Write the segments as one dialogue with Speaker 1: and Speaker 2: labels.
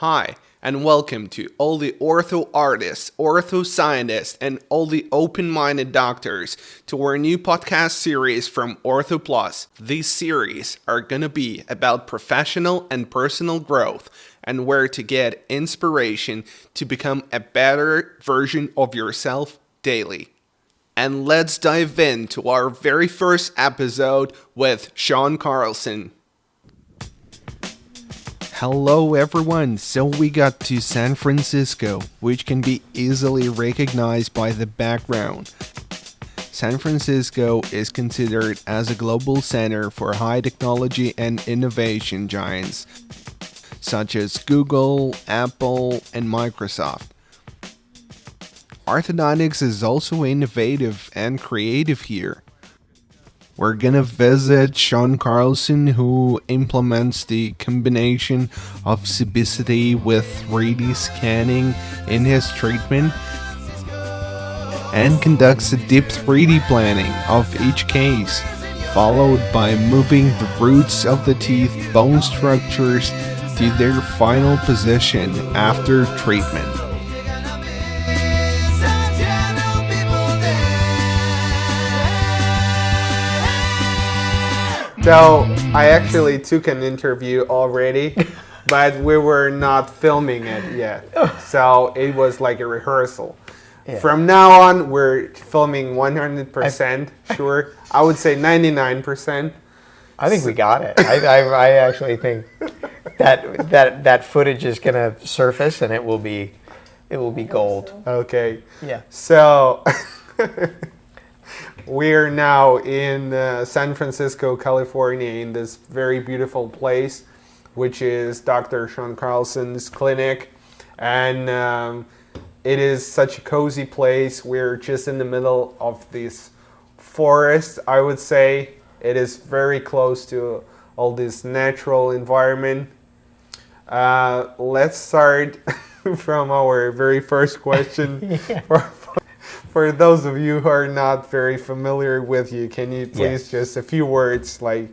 Speaker 1: Hi, and welcome to all the ortho-artists, ortho-scientists, and all the open-minded doctors to our new podcast series from Ortho Plus. These series are gonna be about professional and personal growth and where to get inspiration to become a better version of yourself daily. And let's dive into our very first episode with Sean Carlson. Hello everyone, so we got to San Francisco, which can be easily recognized by the background. San Francisco is considered as a global center for high technology and innovation giants, such as Google, Apple, and Microsoft. Orthodontics is also innovative and creative here. We're gonna visit Sean Carlson, who implements the combination of subicity with 3D scanning in his treatment and conducts a deep 3D planning of each case, followed by moving the roots of the teeth bone structures to their final position after treatment. So, I actually took an interview already, but we were not filming it yet. So, it was like a rehearsal. Yeah. From now on, we're filming 100% sure. I would say 99%.
Speaker 2: I think we got it. I actually think that footage is going to surface and it will be gold.
Speaker 1: Okay.
Speaker 2: Yeah.
Speaker 1: So... We're now in San Francisco, California, in this very beautiful place, which is Dr. Sean Carlson's clinic. And it is such a cozy place. We're just in the middle of this forest, I would say. It is very close to all this natural environment. Let's start from our very first question. Yeah. For those of you who are not very familiar with you, can you please just a few words, like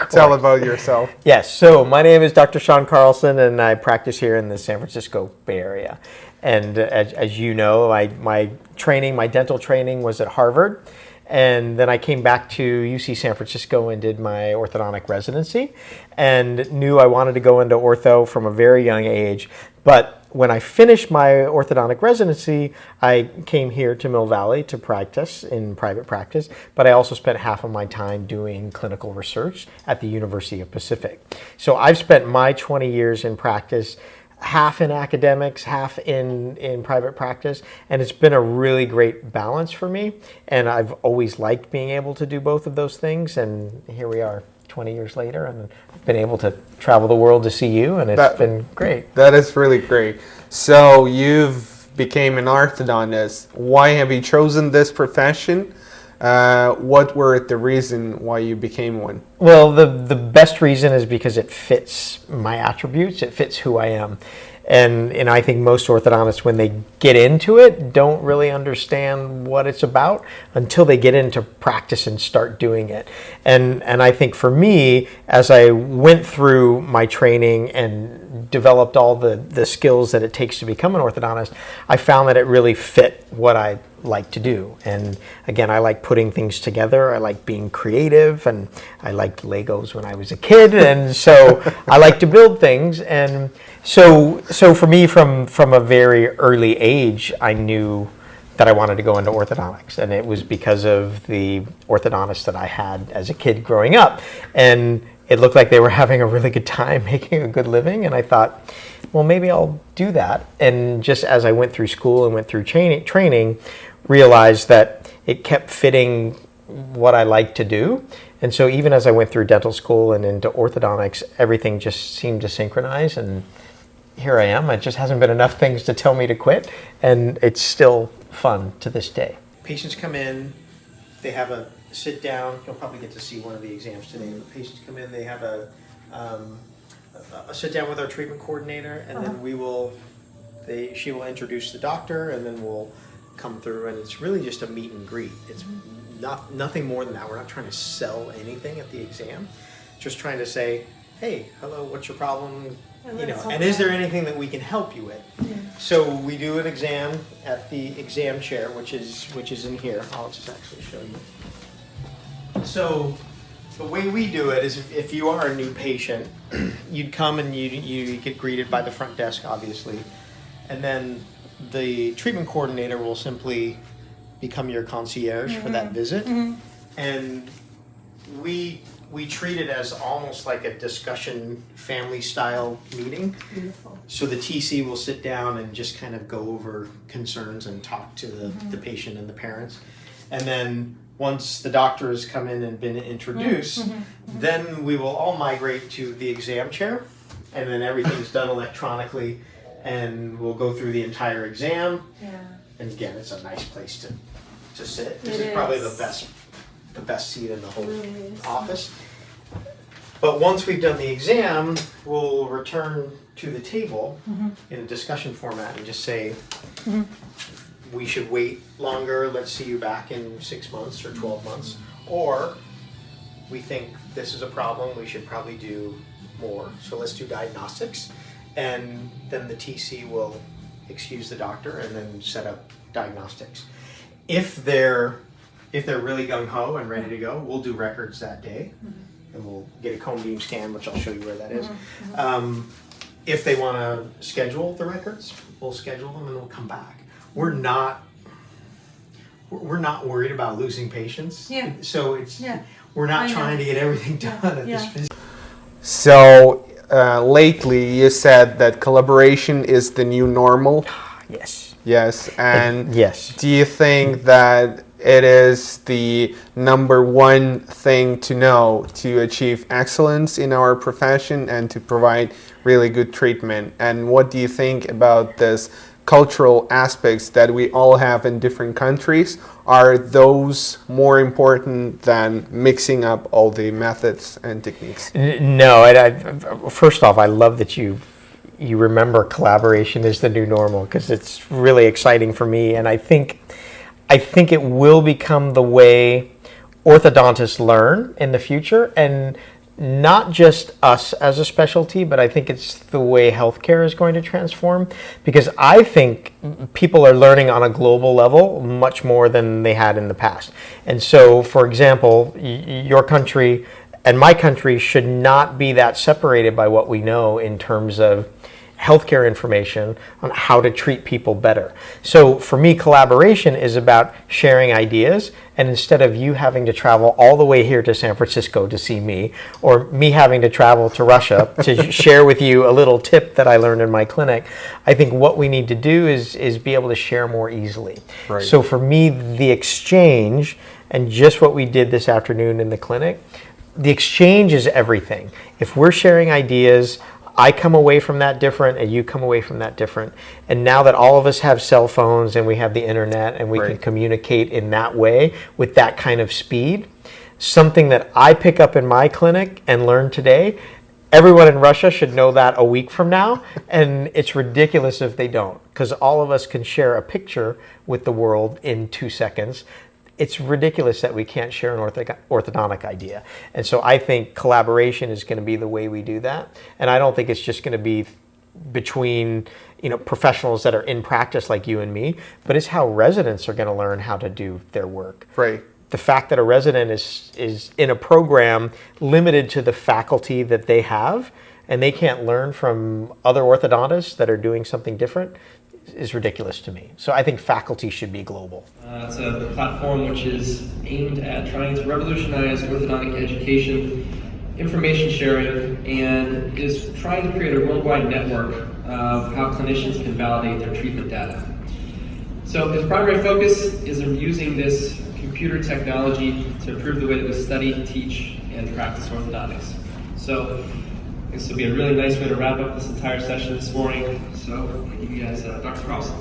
Speaker 1: tell about yourself?
Speaker 2: Yes, so my name is Dr. Sean Carlson and I practice here in the San Francisco Bay Area. And as you know, my dental training was at Harvard. And then I came back to UC San Francisco and did my orthodontic residency and knew I wanted to go into ortho from a very young age. But when I finished my orthodontic residency, I came here to Mill Valley to practice in private practice, but I also spent half of my time doing clinical research at the University of Pacific. So I've spent my 20 years in practice, half in academics, half in private practice, and it's been a really great balance for me, and I've always liked being able to do both of those things, and here we are 20 years later, and I've been able to travel the world to see you, and it's been great.
Speaker 1: That is really great. So you've became an orthodontist. Why have you chosen this profession? What were the reason why you became one?
Speaker 2: Well, the best reason is because it fits my attributes. It fits who I am. And I think most orthodontists, when they get into it, don't really understand what it's about until they get into practice and start doing it. And I think for me, as I went through my training and developed all the skills that it takes to become an orthodontist, I found that it really fit what I like to do. And again, I like putting things together. I like being creative, and I liked Legos when I was a kid, and so I like to build things. And so for me, from a very early age, I knew that I wanted to go into orthodontics, and it was because of the orthodontist that I had as a kid growing up. And it looked like they were having a really good time making a good living, and I thought, well, maybe I'll do that. And just as I went through school and went through training, realized that it kept fitting what I like to do. And so even as I went through dental school and into orthodontics, everything just seemed to synchronize, and here I am. It just hasn't been enough things to tell me to quit, and it's still fun to this day. Patients come in, they have a sit down. You'll probably get to see one of the exams today. But patients come in, they have a sit down with our treatment coordinator, and then she will introduce the doctor, and then we'll come through, and it's really just a meet and greet. It's nothing more than that. We're not trying to sell anything at the exam. Just trying to say, hey, hello, what's your problem? and is there anything that we can help you with? Yeah. So we do an exam at the exam chair, which is in here. I'll just actually show you. So the way we do it is if you are a new patient, you'd come and you get greeted by the front desk, obviously, and then the treatment coordinator will simply become your concierge for that visit, and we treat it as almost like a discussion family style meeting.
Speaker 3: Beautiful.
Speaker 2: So the TC will sit down and just kind of go over concerns and talk to the patient and the parents. And then once the doctor has come in and been introduced, then we will all migrate to the exam chair, and then everything's done electronically, and we'll go through the entire exam.
Speaker 3: Yeah.
Speaker 2: And again, it's a nice place to sit. This is probably the best seat in the whole office. But once we've done the exam, we'll return to the table in a discussion format and just say, we should wait longer, let's see you back in 6 months or 12 months. Or we think this is a problem, we should probably do more. So let's do diagnostics. And then the TC will excuse the doctor and then set up diagnostics. If they're really gung-ho and ready to go, we'll do records that day, and we'll get a cone beam scan, which I'll show you where that is. If they want to schedule the records, we'll schedule them and we'll come back. We're not worried about losing patients. Yeah. So we're not trying to get everything done at this visit.
Speaker 1: So lately you said that collaboration is the new normal.
Speaker 2: Yes.
Speaker 1: Yes, and
Speaker 2: yes.
Speaker 1: Do you think that it is the number one thing to know to achieve excellence in our profession and to provide really good treatment? And what do you think about this cultural aspects that we all have in different countries? Are those more important than mixing up all the methods and techniques?
Speaker 2: No, first off, I love that you remember collaboration is the new normal, because it's really exciting for me, and I think it will become the way orthodontists learn in the future, and not just us as a specialty, but I think it's the way healthcare is going to transform, because I think people are learning on a global level much more than they had in the past. And so, for example, your country and my country should not be that separated by what we know in terms of healthcare information on how to treat people better. So for me, collaboration is about sharing ideas, and instead of you having to travel all the way here to San Francisco to see me, or me having to travel to Russia to share with you a little tip that I learned in my clinic, I think what we need to do is be able to share more easily. Right. So for me, the exchange, and just what we did this afternoon in the clinic, the exchange is everything. If we're sharing ideas, I come away from that different and you come away from that different. And now that all of us have cell phones and we have the internet and we can communicate in that way with that kind of speed, something that I pick up in my clinic and learn today, everyone in Russia should know that a week from now. And it's ridiculous if they don't, because all of us can share a picture with the world in 2 seconds. It's ridiculous that we can't share an orthodontic idea. And so I think collaboration is going to be the way we do that. And I don't think it's just going to be between professionals that are in practice like you and me, but it's how residents are going to learn how to do their work.
Speaker 1: Right.
Speaker 2: The fact that a resident is in a program limited to the faculty that they have, and they can't learn from other orthodontists that are doing something different, is ridiculous to me. So I think faculty should be global.
Speaker 4: It's a platform which is aimed at trying to revolutionize orthodontic education, information sharing, and is trying to create a worldwide network of how clinicians can validate their treatment data. So its primary focus is in using this computer technology to improve the way that we study, teach, and practice orthodontics. So this will be a really nice way to wrap up this entire session this morning. So I'll give you guys Dr. Carlson.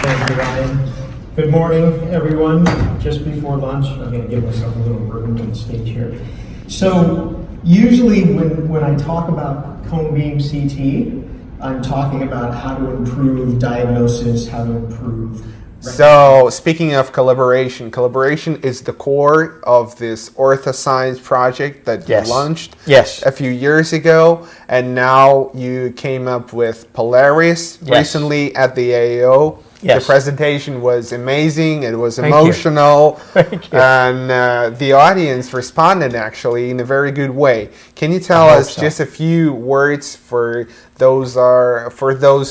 Speaker 2: Thank you, Ryan. Good morning, everyone. Just before lunch, I'm going to give myself a little room on the stage here. So usually when I talk about cone beam CT, I'm talking about how to improve diagnosis, how to improve
Speaker 1: So, speaking of collaboration, collaboration is the core of this OrthoScience project that you launched a few years ago, and now you came up with Polaris recently at the AAO. The presentation was amazing, it was emotional, and the audience responded actually in a very good way. Can you tell us just a few words for those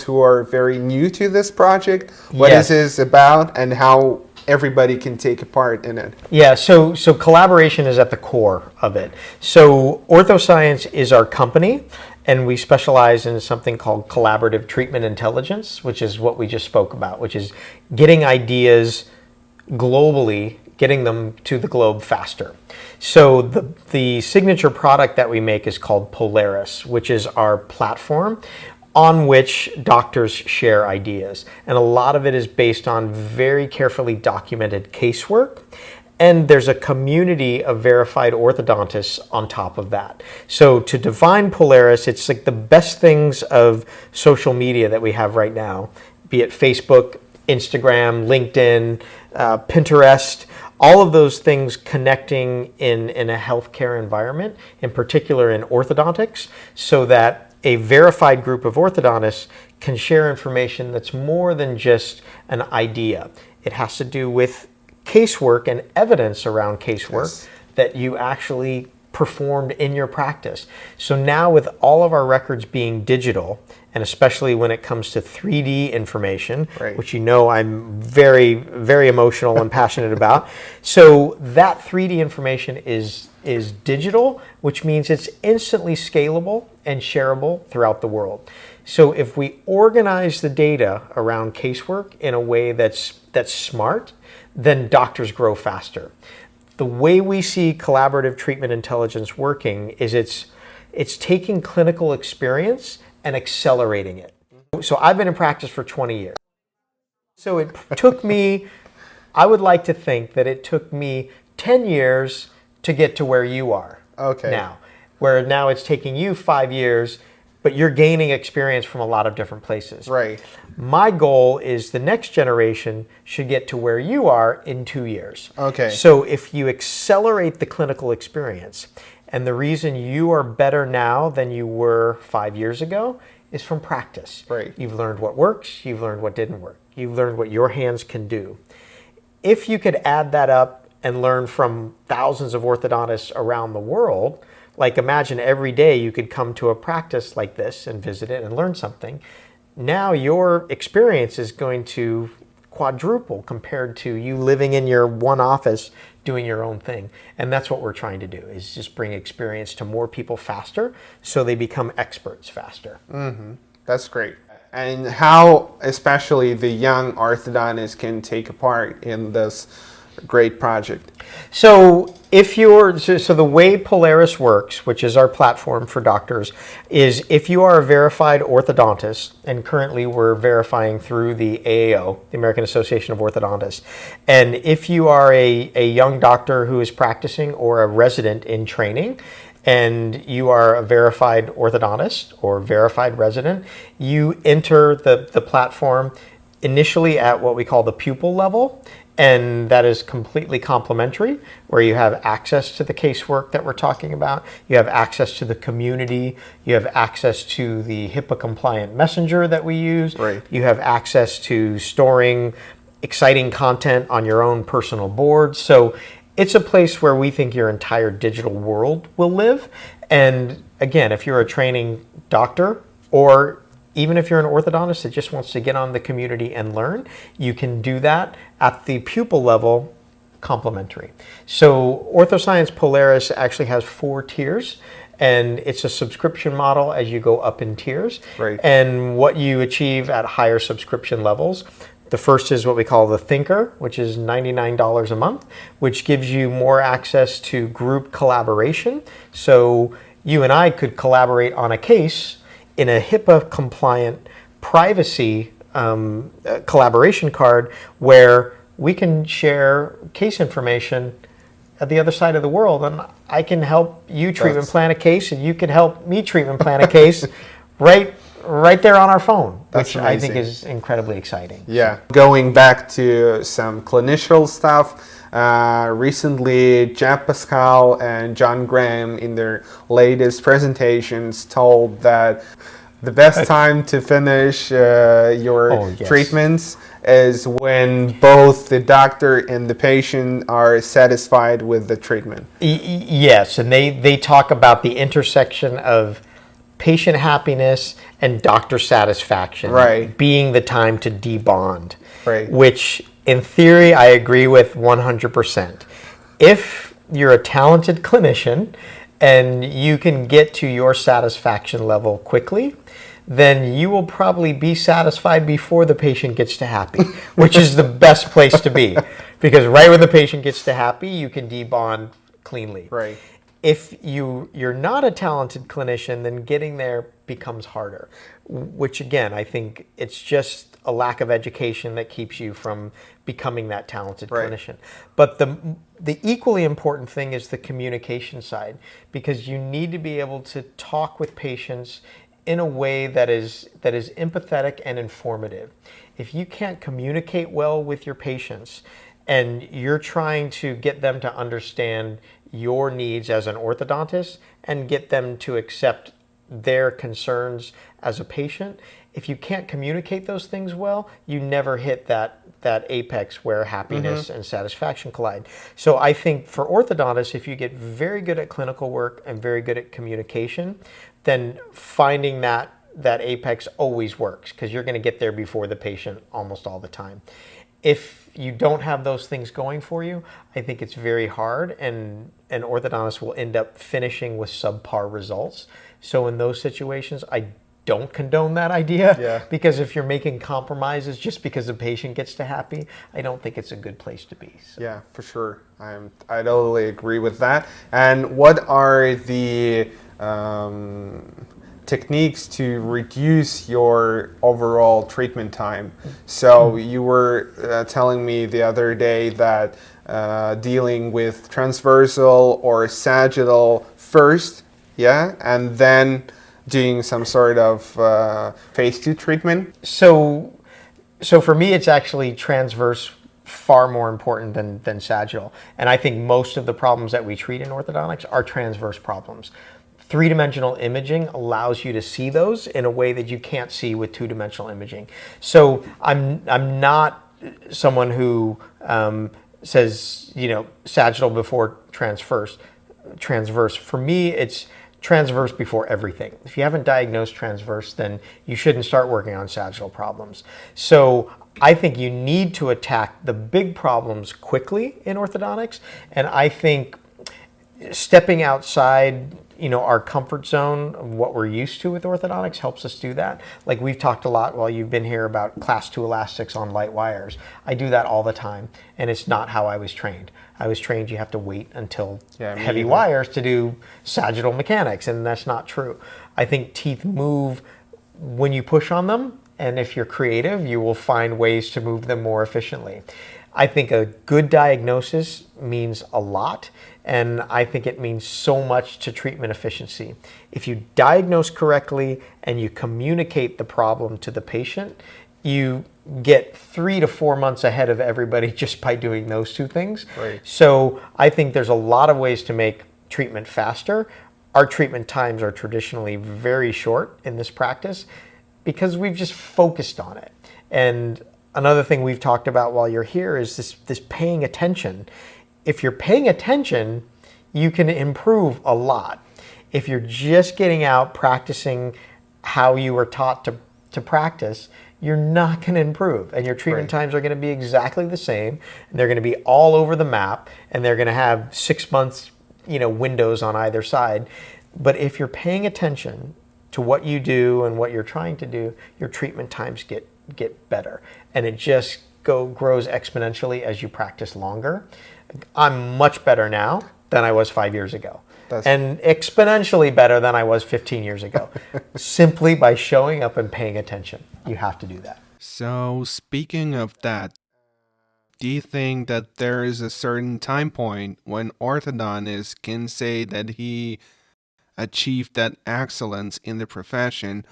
Speaker 1: who are very new to this project? What is this about and how everybody can take a part in it?
Speaker 2: Yeah, so collaboration is at the core of it. So OrthoScience is our company, and we specialize in something called collaborative treatment intelligence, which is what we just spoke about, which is getting ideas globally, getting them to the globe faster. So the signature product that we make is called Polaris, which is our platform on which doctors share ideas. And a lot of it is based on very carefully documented casework. And there's a community of verified orthodontists on top of that. So to define Polaris, it's like the best things of social media that we have right now, be it Facebook, Instagram, LinkedIn, Pinterest, all of those things connecting in a healthcare environment, in particular in orthodontics, so that a verified group of orthodontists can share information that's more than just an idea. It has to do with casework and evidence around casework that you actually performed in your practice. So now with all of our records being digital, and especially when it comes to 3D information, which you know I'm very, very emotional and passionate about. So that 3D information is digital, which means it's instantly scalable and shareable throughout the world. So if we organize the data around casework in a way that's smart, then doctors grow faster. The way we see collaborative treatment intelligence working is it's taking clinical experience and accelerating it. So I've been in practice for 20 years. So it took me, I would like to think that it took me 10 years to get to where you are now. Where now it's taking you 5 years, but you're gaining experience from a lot of different places. My goal is the next generation should get to where you are in 2 years. So if you accelerate the clinical experience, and the reason you are better now than you were 5 years ago is from practice. You've learned what works, you've learned what didn't work, you've learned what your hands can do. If you could add that up and learn from thousands of orthodontists around the world, like imagine every day you could come to a practice like this and visit it and learn something. Now your experience is going to quadruple compared to you living in your one office doing your own thing. And that's what we're trying to do, is just bring experience to more people faster so they become experts faster.
Speaker 1: That's great. And how especially the young orthodontists can take a part in this great project?
Speaker 2: So so the way Polaris works, which is our platform for doctors, is if you are a verified orthodontist, and currently we're verifying through the AAO, the American Association of Orthodontists, and if you are a young doctor who is practicing or a resident in training, and you are a verified orthodontist or verified resident, you enter the platform initially at what we call the pupil level, and that is completely complimentary, where you have access to the casework that we're talking about, you have access to the community, you have access to the HIPAA compliant messenger that we use, you have access to storing exciting content on your own personal board. So it's a place where we think your entire digital world will live. And again, if you're a training doctor, or even if you're an orthodontist that just wants to get on the community and learn, you can do that at the pupil level, complimentary. So OrthoScience Polaris actually has 4 tiers, and it's a subscription model as you go up in tiers. And what you achieve at higher subscription levels, the first is what we call the Thinker, which is $99 a month, which gives you more access to group collaboration. So you and I could collaborate on a case in a HIPAA compliant privacy collaboration card, where we can share case information at the other side of the world, and I can help you treatment plan a case, and you can help me treatment plan a case right right there on our phone,
Speaker 1: That's
Speaker 2: which I think
Speaker 1: amazing.
Speaker 2: is incredibly exciting.
Speaker 1: Yeah. Going back to some clinical stuff, recently Jeff Pascal and John Graham in their latest presentations told that the best time to finish your
Speaker 2: Oh, yes.
Speaker 1: treatments is when both the doctor and the patient are satisfied with the treatment.
Speaker 2: Yes, and they talk about the intersection of patient happiness and doctor satisfaction
Speaker 1: Right.
Speaker 2: being the time to debond,
Speaker 1: Right.
Speaker 2: which in theory I agree with 100%. If you're a talented clinician and you can get to your satisfaction level quickly, then you will probably be satisfied before the patient gets to happy, which is the best place to be. Because right when the patient gets to happy, you can debond cleanly.
Speaker 1: Right.
Speaker 2: If you're not a talented clinician, then getting there becomes harder, which again, I think it's just a lack of education that keeps you from becoming that talented
Speaker 1: Right.
Speaker 2: clinician. But the equally important thing is the communication side, because you need to be able to talk with patients in a way that is empathetic and informative. If you can't communicate well with your patients and you're trying to get them to understand your needs as an orthodontist and get them to accept their concerns as a patient, if you can't communicate those things well, you never hit that apex where happiness and satisfaction collide. So I think for orthodontists, if you get very good at clinical work and very good at communication, then finding that apex always works, because you're going to get there before the patient almost all the time. If you don't have those things going for you, I think it's very hard, and an orthodontist will end up finishing with subpar results. So in those situations, I don't condone that idea.
Speaker 1: Yeah.
Speaker 2: Because if you're making compromises just because the patient gets to happy, I don't think it's a good place to be. So.
Speaker 1: Yeah, for sure. I totally agree with that. And what are the techniques to reduce your overall treatment time? So you were telling me the other day that dealing with transversal or sagittal first, yeah, and then doing some sort of phase 2 treatment.
Speaker 2: So for me, it's actually transverse far more important than sagittal. And I think most of the problems that we treat in orthodontics are transverse problems. Three-dimensional imaging allows you to see those in a way that you can't see with two-dimensional imaging. So I'm not someone who says, sagittal before transverse. For me, it's transverse before everything. If you haven't diagnosed transverse, then you shouldn't start working on sagittal problems. So I think you need to attack the big problems quickly in orthodontics, and I think stepping outside our comfort zone of what we're used to with orthodontics helps us do that. Like we've talked a lot while you've been here about class 2 elastics on light wires. I do that all the time, and it's not how I was trained. I was trained you have to wait until heavy wires to do sagittal mechanics, and that's not true. I think teeth move when you push on them, and if you're creative, you will find ways to move them more efficiently. I think a good diagnosis means a lot, and I think it means so much to treatment efficiency. If you diagnose correctly and you communicate the problem to the patient, you get 3 to 4 months ahead of everybody just by doing those two things.
Speaker 1: Right.
Speaker 2: So I think there's a lot of ways to make treatment faster. Our treatment times are traditionally very short in this practice because we've just focused on it. And another thing we've talked about while you're here is this paying attention. If you're paying attention, you can improve a lot. If you're just getting out practicing how you were taught to practice, you're not going to improve. And your treatment times are going to be exactly the same. And they're going to be all over the map, and they're going to have 6 months, windows on either side. But if you're paying attention to what you do and what you're trying to do, your treatment times get better. And it just grows exponentially as you practice longer. I'm much better now than I was 5 years ago. And exponentially better than I was 15 years ago. Simply by showing up and paying attention. You have to do that.
Speaker 1: So speaking of that, do you think that there is a certain time point when orthodontist can say that he achieved that excellence in the profession?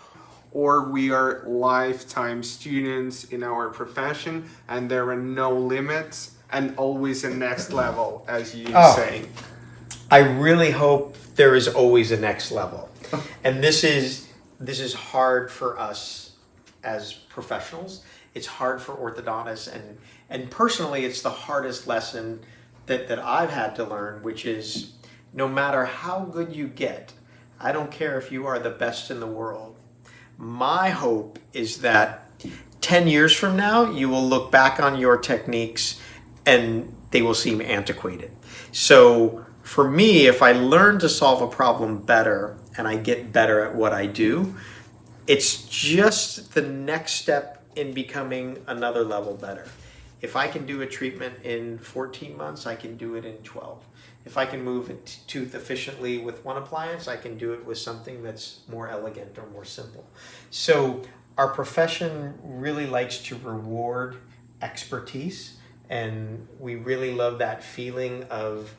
Speaker 1: or we are lifetime students in our profession and there are no limits and always a next level, as you say.
Speaker 2: I really hope there is always a next level. And this is hard for us as professionals. It's hard for orthodontists, and personally it's the hardest lesson that I've had to learn, which is no matter how good you get, I don't care if you are the best in the world. My hope is that 10 years from now, you will look back on your techniques and they will seem antiquated. So for me, if I learn to solve a problem better and I get better at what I do, it's just the next step in becoming another level better. If I can do a treatment in 14 months, I can do it in 12. If I can move a tooth efficiently with one appliance, I can do it with something that's more elegant or more simple. So our profession really likes to reward expertise, and we really love that feeling of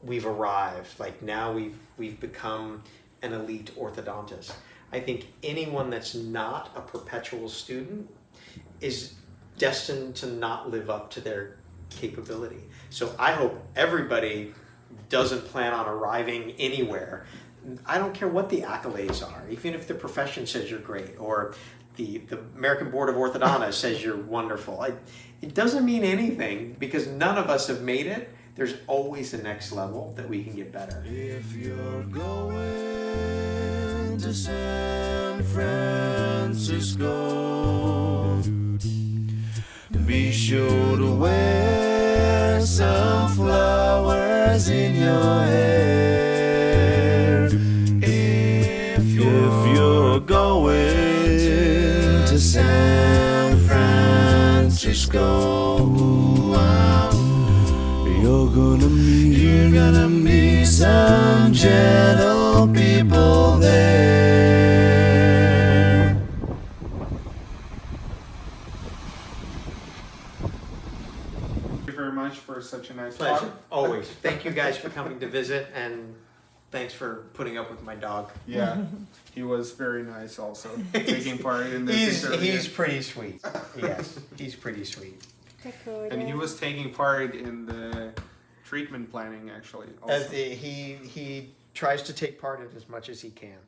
Speaker 2: we've arrived, like now we've become an elite orthodontist. I think anyone that's not a perpetual student is destined to not live up to their capability. So I hope everybody doesn't plan on arriving anywhere. I don't care what the accolades are, even if the profession says you're great or the American Board of Orthodontists says you're wonderful. It doesn't mean anything because none of us have made it. There's always a next level that we can get better.
Speaker 3: If you're going to San Francisco, be sure to wear some flowers in your hair. If you're going to San Francisco, you're gonna meet some gentle people there.
Speaker 1: Thank you very much for such a nice
Speaker 2: Pleasure,
Speaker 1: talk.
Speaker 2: always. Thank you guys for coming to visit, and thanks for putting up with my dog.
Speaker 1: Yeah, he was very nice also, taking part in this interview.
Speaker 2: He's pretty sweet. Yes, he's pretty sweet.
Speaker 1: And he was taking part in the treatment planning actually also.
Speaker 2: He tries to take part in as much as he can.